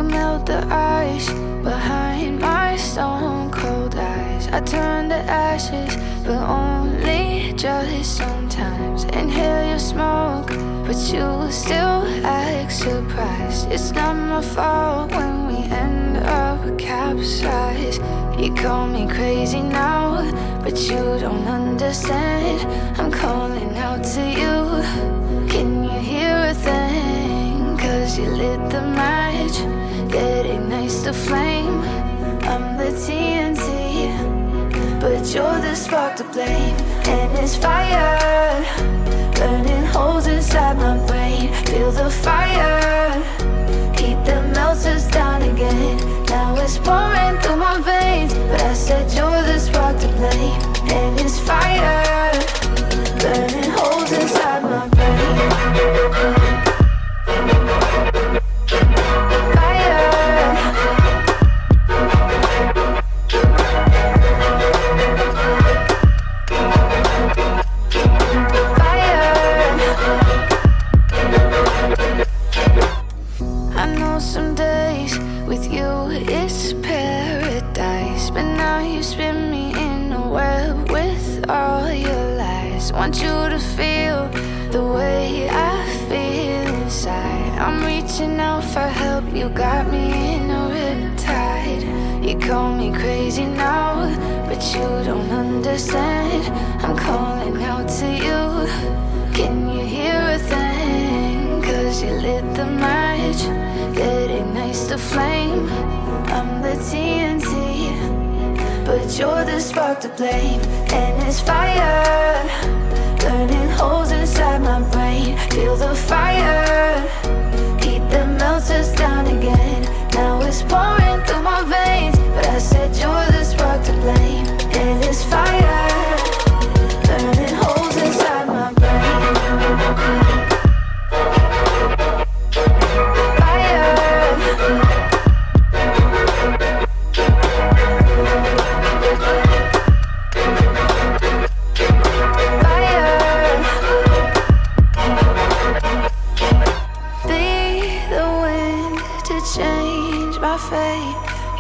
You melt the ice behind my stone cold eyes. I turn to ashes, but only just sometimes. Inhale your smoke, but you still act surprised. It's not my fault when we end up capsized. You call me crazy now, but you don't understand. I'm calling out to you. Can you hear a thing? 'Cause you lit the match, it ignites the flame. I'm the TNT, but you're the spark to blame. And it's fire, burning holes inside my brain. Feel the fire, heat that melts us down again. Now it's pouring through my veins, but I said you're the spark to blame. And it's fire, burning holes inside my brain. Some days with you it's paradise, but now you spin me in a web with all your lies. Want you to feel the way I feel inside. I'm reaching out for help, you got me in a riptide. You call me crazy now, but you don't understand. I'm calling out to you. Can you hear a thing? 'Cause you lit the match, it ignites the flame. I'm the TNT, but you're the spark to blame. And it's fire, burning holes inside my brain. Feel the fire, heat that melts us down again. Now it's pouring through my veins, but I said you're the spark to blame. And it's fire, burning holes inside my brain.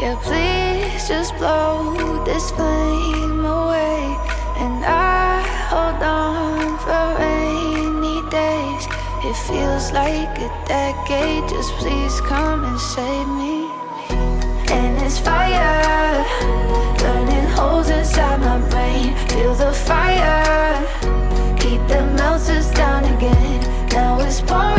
Yeah, please just blow this flame away. And I hold on for rainy days. It feels like a decade, just please come and save me. And it's fire, burning holes inside my brain. Feel the fire, heat that melts us down again. Now it's pouring